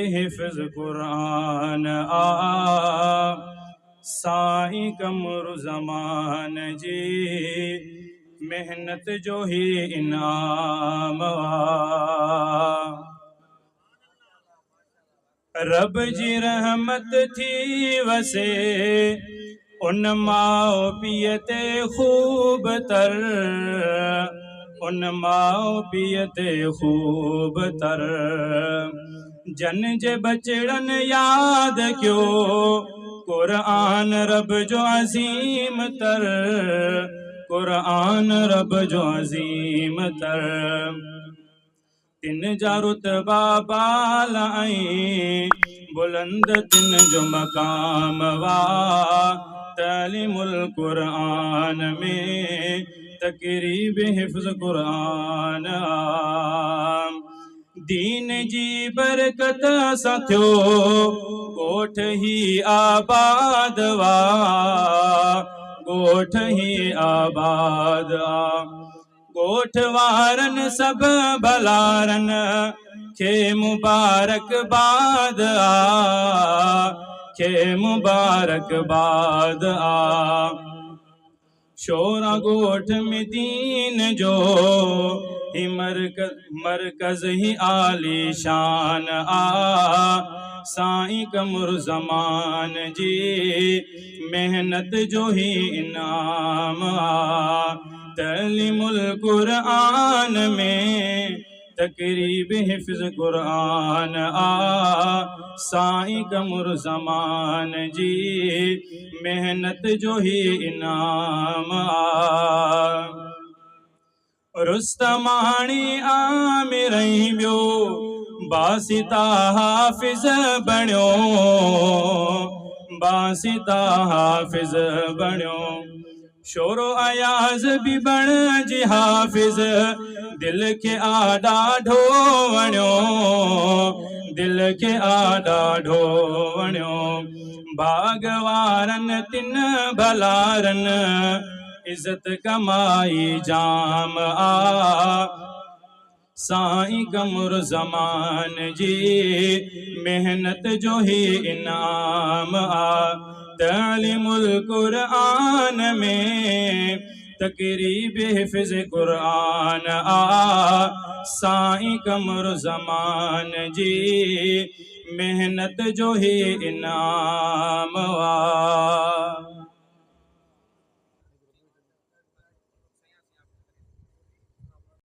हिफ्ज़ क़ुरान आ साईं कमर ज़मान जी मेहनत जो ही इनाम आ। रब जी रहमत थी वसे उन माओ पीअ ते ख़ूब तर, उन माओ पीअ ते ख़ूब तर। जन जे बचड़न याद क्यों क़ुरान रब जो अज़ीम तर, क़ुरान रब जो अज़ीम तर। तिन जा रुतबा बाला बुलंद तिन जो मकाम वा। तालीमुल क़ुरान में तक़रीब हिफ्ज़ क़ुरान आ। दीन जी बरकत सां थियो ॻोठ ही आबाद वा, ॻोठ ही आबाद आ। ॻोठ वारन सब भलारन खे मुबारकबाद आ, खे मुबारकबाद आ। शोरा ॻोठ में दीन जो ही मरकज़ ही आली शान आ। साईं कमर ज़मान जी मेहनत जो ही इनाम आ। तालीमुल क़ुरान में तक़रीब हिफ्ज़ क़ुरान आ। साईं कमर ज़मान जी मेहनत जो ही इनाम आ। रुस्तमाणी आमिरई ॿियो बासिता हाफ़िज़ बणियो, बासिता हाफ़िज़ बणियो। शोरो अयाज़ भी बणिजी हाफ़िज़ दिल खे आ ॾाढो वणियो, दिल खे आ ॾाढो वणियो। भागवारन तिन भलारन इज़त कमाई जाम आ। साईं कमर ज़मान जी मेहनत जो ही इनाम आ। तालीमुल क़ुरान में तक़रीब हिफ्ज़ क़ुरान आ। साईं कमर ज़मान जी मेहनत जो ही इनाम आ।